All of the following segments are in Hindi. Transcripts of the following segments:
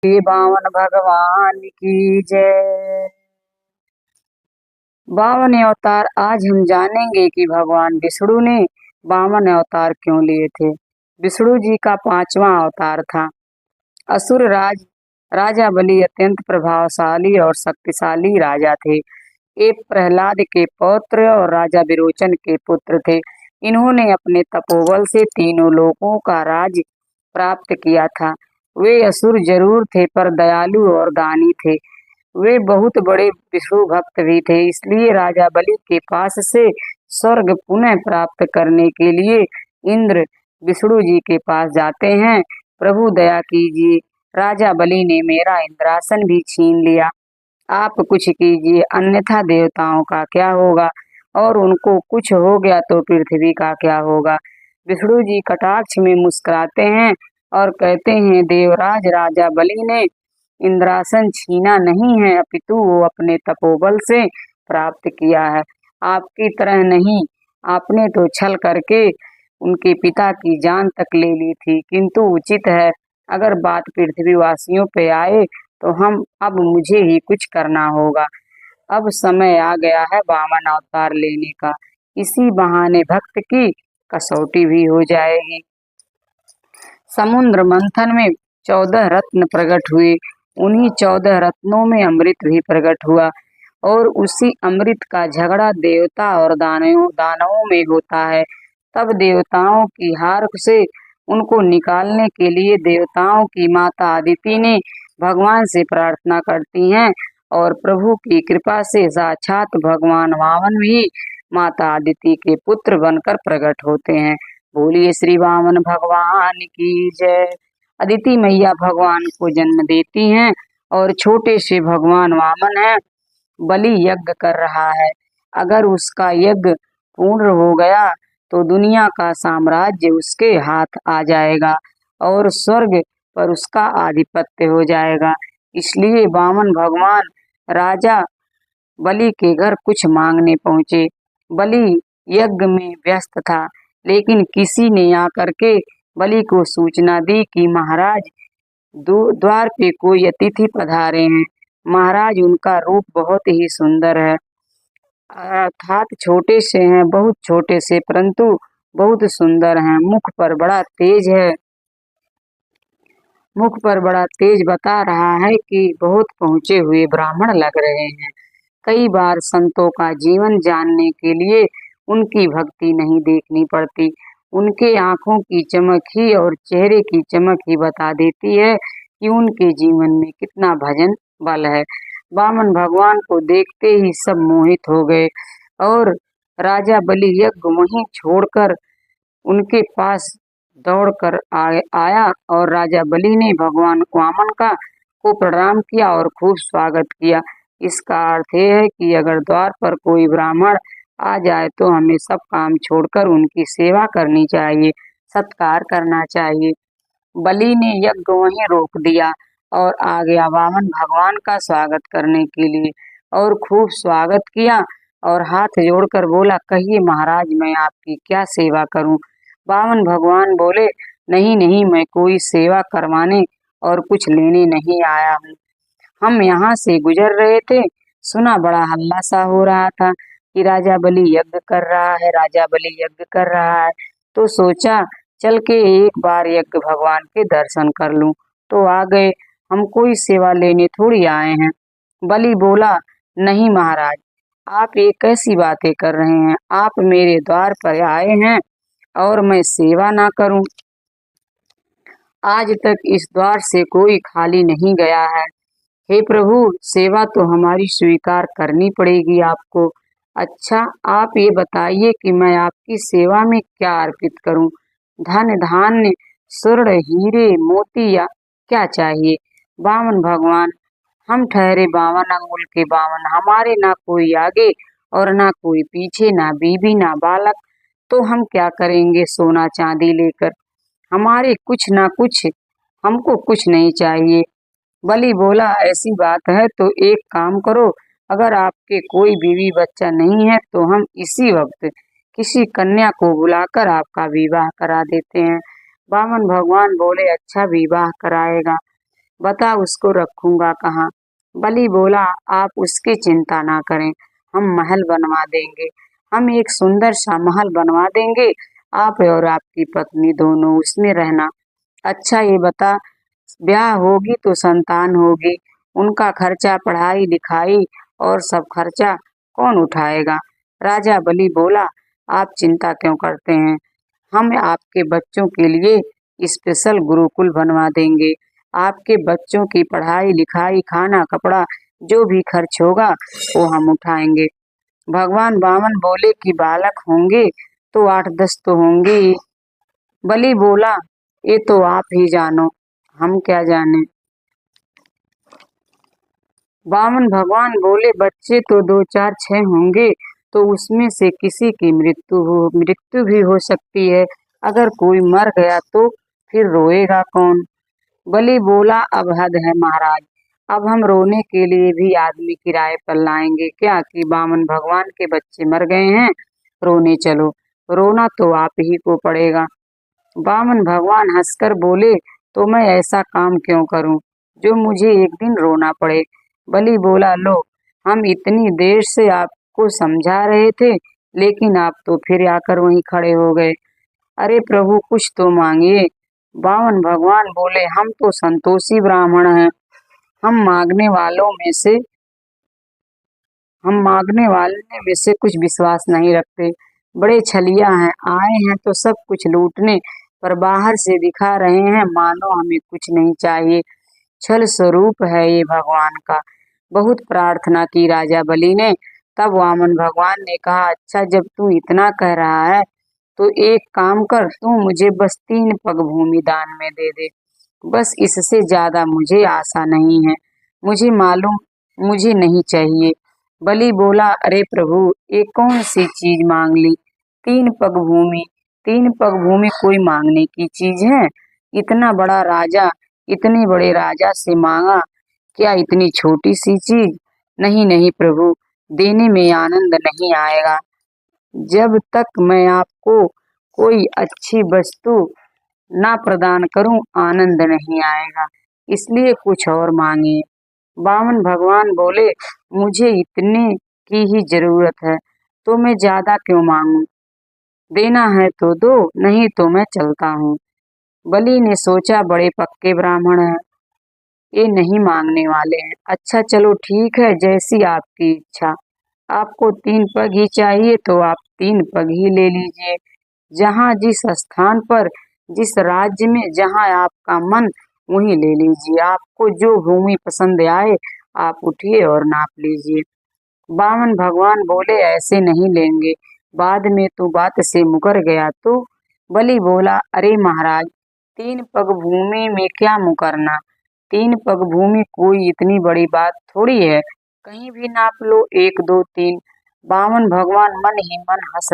श्री बामन भगवान की जय। बावन अवतार आज हम जानेंगे कि भगवान विष्णु ने बावन अवतार क्यों लिए थे। विष्णु जी का 5वां अवतार था। असुर राजा बलि अत्यंत प्रभावशाली और शक्तिशाली राजा थे। ये प्रहलाद के पौत्र और राजा विरोचन के पुत्र थे। इन्होंने अपने तपोबल से तीनों लोकों का राज प्राप्त किया था। वे असुर जरूर थे पर दयालु और दानी थे। वे बहुत बड़े विष्णु भक्त भी थे। इसलिए राजा बलि के पास से स्वर्ग पुनः प्राप्त करने के लिए इंद्र विष्णु जी के पास जाते हैं। प्रभु दया कीजिए, राजा बलि ने मेरा इंद्रासन भी छीन लिया। आप कुछ कीजिए, अन्यथा देवताओं का क्या होगा, और उनको कुछ हो गया तो पृथ्वी का क्या होगा। विष्णु जी कटाक्ष में मुस्कुराते हैं और कहते हैं, देवराज राजा बलि ने इंद्रासन छीना नहीं है, अपितु वो अपने तपोबल से प्राप्त किया है। आपकी तरह नहीं, आपने तो छल करके उनके पिता की जान तक ले ली थी। किंतु उचित है, अगर बात पृथ्वीवासियों पे आए तो अब मुझे ही कुछ करना होगा। अब समय आ गया है वामन अवतार लेने का। इसी बहाने भक्त की कसौटी भी हो जाएगी। समुद्र मंथन में 14 रत्न प्रकट हुए। उन्हीं 14 रत्नों में अमृत भी प्रकट हुआ, और उसी अमृत का झगड़ा देवता और दानवों में होता है। तब देवताओं की हार से उनको निकालने के लिए देवताओं की माता अदिति ने भगवान से प्रार्थना करती हैं, और प्रभु की कृपा से साक्षात भगवान वामन भी माता अदिति के पुत्र बनकर प्रकट होते हैं। बोलिए श्री वामन भगवान की जय। अदिति मैया भगवान को जन्म देती हैं, और छोटे से भगवान वामन है, बलि यज्ञ कर रहा है। अगर उसका यज्ञ पूर्ण हो गया तो दुनिया का साम्राज्य उसके हाथ आ जाएगा और स्वर्ग पर उसका आधिपत्य हो जाएगा। इसलिए वामन भगवान राजा बलि के घर कुछ मांगने पहुंचे। बलि यज्ञ में व्यस्त था, लेकिन किसी ने आकर के बलि को सूचना दी कि महाराज द्वार पे कोई अतिथि पधारे हैं। महाराज, उनका रूप बहुत ही सुंदर है, अर्थात छोटे से हैं, बहुत छोटे से, परंतु बहुत सुंदर हैं। मुख पर बड़ा तेज बता रहा है कि बहुत पहुंचे हुए ब्राह्मण लग रहे हैं। कई बार संतों का जीवन जानने के लिए उनकी भक्ति नहीं देखनी पड़ती। उनके आंखों की चमक ही और चेहरे की चमक ही बता देती है कि उनके जीवन में कितना भजन बल है। वामन भगवान को देखते ही सब मोहित हो गए, और राजा बलि यज्ञ वहीं छोड़कर उनके पास दौड़कर आया, और राजा बलि ने भगवान वामन को प्रणाम किया और खूब स्वागत किया। इसका अर्थ यह है कि अगर द्वार पर कोई ब्राह्मण आ जाए तो हमें सब काम छोड़कर उनकी सेवा करनी चाहिए, सत्कार करना चाहिए। बलि ने यज्ञ वहीं रोक दिया और आ गया वामन भगवान का स्वागत करने के लिए, और खूब स्वागत किया और हाथ जोड़कर बोला, कहिए महाराज, मैं आपकी क्या सेवा करूं। वामन भगवान बोले, नहीं नहीं, मैं कोई सेवा करवाने और कुछ लेने नहीं आया हूँ। हम यहाँ से गुजर रहे थे, सुना बड़ा हल्ला सा हो रहा था कि राजा बलि यज्ञ कर रहा है, राजा बलि यज्ञ कर रहा है। तो सोचा चल के एक बार यज्ञ भगवान के दर्शन कर लूं। तो आ गए, हम कोई सेवा लेने थोड़ी आए हैं। बलि बोला, नहीं महाराज, आप ये कैसी बातें कर रहे हैं। आप मेरे द्वार पर आए हैं और मैं सेवा ना करूं। आज तक इस द्वार से कोई खाली नहीं गया है। हे प्रभु, सेवा तो हमारी स्वीकार करनी पड़ेगी आपको। अच्छा, आप ये बताइए कि मैं आपकी सेवा में क्या अर्पित करूं। धन धान्य, स्वर्ण, हीरे, मोती या क्या चाहिए। वामन भगवान, हम ठहरे 52 अंगुल के बावन, हमारे ना कोई आगे और ना कोई पीछे, ना बीबी ना बालक, तो हम क्या करेंगे सोना चांदी लेकर। हमारे कुछ ना कुछ, हमको कुछ नहीं चाहिए। बलि बोला, ऐसी बात है तो एक काम करो, अगर आपके कोई बीवी बच्चा नहीं है तो हम इसी वक्त किसी कन्या को बुलाकर आपका विवाह करा देते हैं। वामन भगवान बोले, अच्छा, विवाह कराएगा। बता उसको रखूंगा कहाँ। बलि बोला, आप उसकी चिंता ना करें, हम महल बनवा देंगे। हम एक सुंदर सा महल बनवा देंगे, आप और आपकी पत्नी दोनों उसमें रहना। अच्छा ये बता, ब्याह होगी तो संतान होगी, उनका खर्चा, पढ़ाई लिखाई और सब खर्चा कौन उठाएगा। राजा बलि बोला, आप चिंता क्यों करते हैं, हम आपके बच्चों के लिए स्पेशल गुरुकुल बनवा देंगे। आपके बच्चों की पढ़ाई लिखाई, खाना कपड़ा, जो भी खर्च होगा वो हम उठाएंगे। भगवान वामन बोले कि बालक होंगे तो 8-10 तो होंगे ही। बलि बोला, ये तो आप ही जानो, हम क्या जाने। वामन भगवान बोले, बच्चे तो 2 4 6 होंगे, तो उसमें से किसी की मृत्यु भी हो सकती है। अगर कोई मर गया तो फिर रोएगा कौन। बलि बोला, अब हद है महाराज, अब हम रोने के लिए भी आदमी किराए पर लाएंगे क्या कि वामन भगवान के बच्चे मर गए हैं, रोने चलो। रोना तो आप ही को पड़ेगा। वामन भगवान हंसकर बोले, तो मैं ऐसा काम क्यों करूं जो मुझे एक दिन रोना पड़े। बलि बोला, लो, हम इतनी देर से आपको समझा रहे थे, लेकिन आप तो फिर आकर वहीं खड़े हो गए। अरे प्रभु, कुछ तो मांगिए। वामन भगवान बोले, हम तो संतोषी ब्राह्मण हैं, हम मांगने वालों में से हम मांगने वाले में से कुछ विश्वास नहीं रखते। बड़े छलिया हैं, आए हैं तो सब कुछ लूटने, पर बाहर से दिखा रहे हैं मानो हमें कुछ नहीं चाहिए। छल स्वरूप है ये भगवान का। बहुत प्रार्थना की राजा बलि ने। तब वामन भगवान ने कहा, अच्छा जब तू इतना कह रहा है तो एक काम कर, तू मुझे बस 3 पग भूमि दान में दे दे। बस इससे ज्यादा मुझे आशा नहीं है, मुझे मालूम, मुझे नहीं चाहिए। बलि बोला, अरे प्रभु, ये कौन सी चीज मांग ली, 3 पग भूमि। 3 पग भूमि कोई मांगने की चीज है। इतना बड़ा राजा, इतने बड़े राजा से मांगा, क्या इतनी छोटी सी चीज। नहीं नहीं प्रभु, देने में आनंद नहीं आएगा, जब तक मैं आपको कोई अच्छी वस्तु ना प्रदान करूं आनंद नहीं आएगा, इसलिए कुछ और मांगिए। वामन भगवान बोले, मुझे इतने की ही जरूरत है, तो मैं ज्यादा क्यों मांगू। देना है तो दो, नहीं तो मैं चलता हूँ। बलि ने सोचा, बड़े पक्के ब्राह्मण हैं, ये नहीं मांगने वाले हैं। अच्छा चलो ठीक है, जैसी आपकी इच्छा। आपको 3 पग ही चाहिए तो आप 3 पग ही ले लीजिए। जहाँ जिस स्थान पर, जिस राज्य में जहाँ आपका मन, वहीं ले लीजिए। आपको जो भूमि पसंद आए आप उठिए और नाप लीजिए। वामन भगवान बोले, ऐसे नहीं लेंगे, बाद में तो बात से मुकर गया तो। बलि बोला, अरे महाराज, 3 पग भूमि में क्या मुकरना, 3 पग भूमि कोई इतनी बड़ी बात थोड़ी है, कहीं भी नाप लो, 1 2 3। वामन भगवान मन ही मन हंस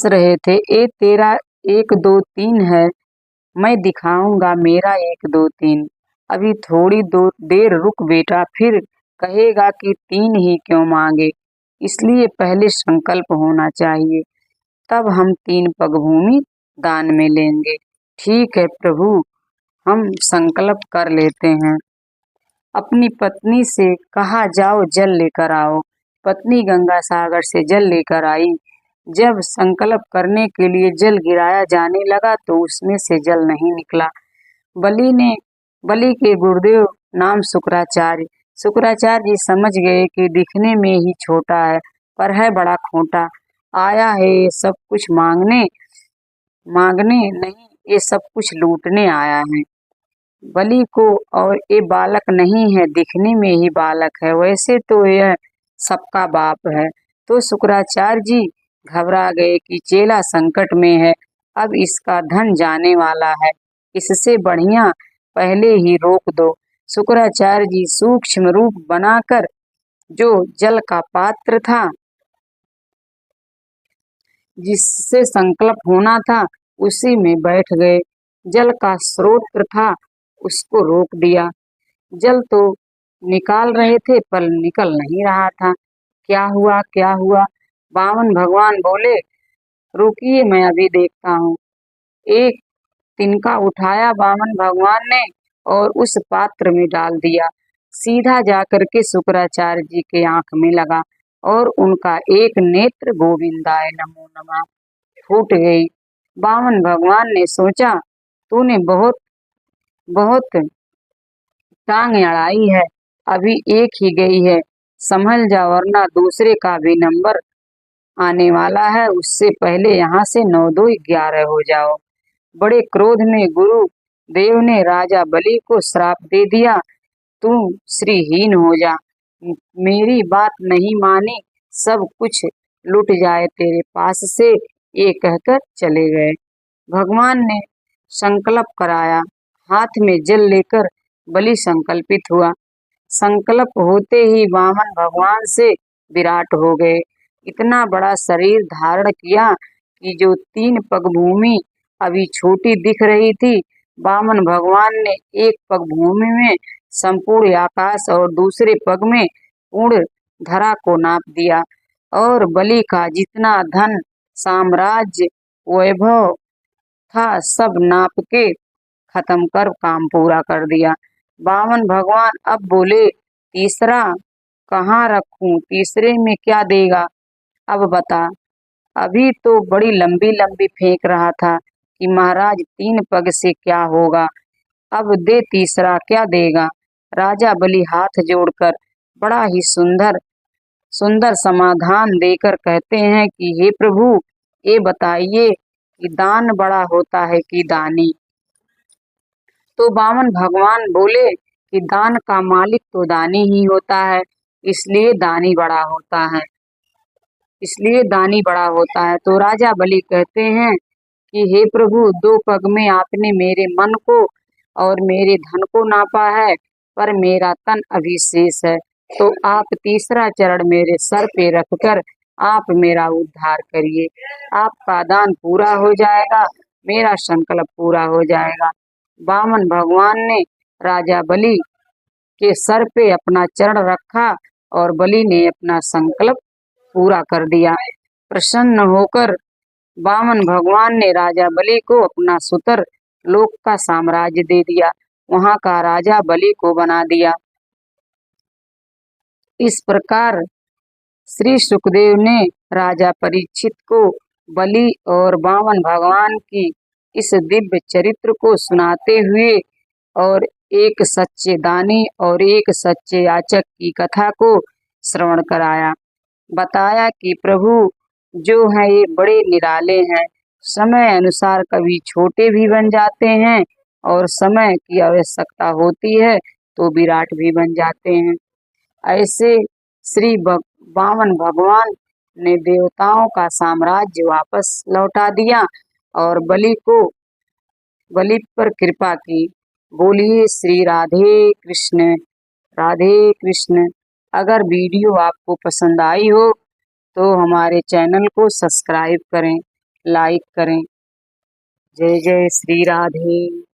रहे थे। ए तेरा 1 2 3 है, मैं दिखाऊंगा मेरा 1 2 3। अभी थोड़ी दो देर रुक बेटा, फिर कहेगा कि 3 ही क्यों मांगे, इसलिए पहले संकल्प होना चाहिए, तब हम 3 पग भूमि दान में लेंगे। ठीक है प्रभु, हम संकल्प कर लेते हैं। अपनी पत्नी से कहा, जाओ जल लेकर आओ। पत्नी गंगा सागर से जल लेकर आई। जब संकल्प करने के लिए जल गिराया जाने लगा तो उसमें से जल नहीं निकला। बलि के गुरुदेव नाम शुक्राचार्य। शुक्राचार्य जी समझ गए कि दिखने में ही छोटा है पर है बड़ा खोटा। आया है ये सब कुछ मांगने मांगने नहीं, ये सब कुछ लूटने आया है। बलि को, और ये बालक नहीं है, दिखने में ही बालक है, वैसे तो यह सबका बाप है। तो शुक्राचार्य जी घबरा गए कि चेला संकट में है, अब इसका धन जाने वाला है, इससे बढ़िया पहले ही रोक दो। शुक्राचार्य जी सूक्ष्म रूप बनाकर जो जल का पात्र था, जिससे संकल्प होना था, उसी में बैठ गए। जल का स्रोत था, उसको रोक दिया। जल तो निकाल रहे थे पर निकल नहीं रहा था। क्या हुआ क्या हुआ। वामन भगवान बोले, रुकिए मैं अभी देखता हूँ। एक तिनका उठाया वामन भगवान ने और उस पात्र में डाल दिया। सीधा जाकर के शुक्राचार्य जी के आंख में लगा और उनका एक नेत्र गोविंदाय नमो नमः फूट गई। वामन भगवान ने सोचा, तूने बहुत बहुत टांग अड़ाई है, अभी एक ही गई है, संभल जा वरना दूसरे का भी नंबर आने वाला है, उससे पहले यहाँ से 9 2 11 हो जाओ। बड़े क्रोध में गुरु देव ने राजा बलि को श्राप दे दिया, तू श्रीहीन हो जा, मेरी बात नहीं मानी, सब कुछ लुट जाए तेरे पास से, ये कहकर चले गए। भगवान ने संकल्प कराया, हाथ में जल लेकर बलि संकल्पित हुआ। संकल्प होते ही वामन भगवान से विराट हो गए। इतना बड़ा शरीर धारण किया कि जो 3 पग भूमि अभी छोटी दिख रही थी, वामन भगवान ने एक पग भूमि में संपूर्ण आकाश और दूसरे पग में पूर्ण धरा को नाप दिया और बलि का जितना धन साम्राज्य वैभव था सब नाप के खत्म कर काम पूरा कर दिया। वामन भगवान अब बोले, तीसरा कहाँ रखूं, तीसरे में क्या देगा, अब बता। अभी तो बड़ी लंबी लंबी फेंक रहा था कि महाराज 3 पग से क्या होगा, अब दे तीसरा क्या देगा। राजा बलि हाथ जोड़कर बड़ा ही सुंदर सुंदर समाधान देकर कहते हैं कि हे प्रभु, ये बताइए कि दान बड़ा होता है कि दानी। तो वामन भगवान बोले कि दान का मालिक तो दानी ही होता है, इसलिए दानी बड़ा होता है, इसलिए दानी बड़ा होता है। तो राजा बलि कहते हैं कि हे प्रभु, 2 पग में आपने मेरे मन को और मेरे धन को नापा है, पर मेरा तन अभी शेष है, तो आप तीसरा चरण मेरे सर पे रखकर आप मेरा उद्धार करिए, आपका दान पूरा हो जाएगा, मेरा संकल्प पूरा हो जाएगा। वामन भगवान ने राजा बलि के सर पे अपना चरण रखा और बलि ने अपना संकल्प पूरा कर दिया। प्रसन्न होकर वामन भगवान ने राजा बलि को अपना सुतर लोक का साम्राज्य दे दिया, वहां का राजा बलि को बना दिया। इस प्रकार श्री सुखदेव ने राजा परीक्षित को बलि और वामन भगवान की इस दिव्य चरित्र को सुनाते हुए और एक सच्चे दानी और एक सच्चे याचक की कथा को श्रवण कराया। बताया कि प्रभु जो है ये बड़े निराले हैं, समय अनुसार कभी छोटे भी बन जाते हैं और समय की आवश्यकता होती है तो विराट भी बन जाते हैं। ऐसे श्री वामन भगवान ने देवताओं का साम्राज्य वापस लौटा दिया और बलि पर कृपा की। बोलिए श्री राधे कृष्ण, राधे कृष्ण। अगर वीडियो आपको पसंद आई हो तो हमारे चैनल को सब्सक्राइब करें, लाइक करें। जय जय श्री राधे।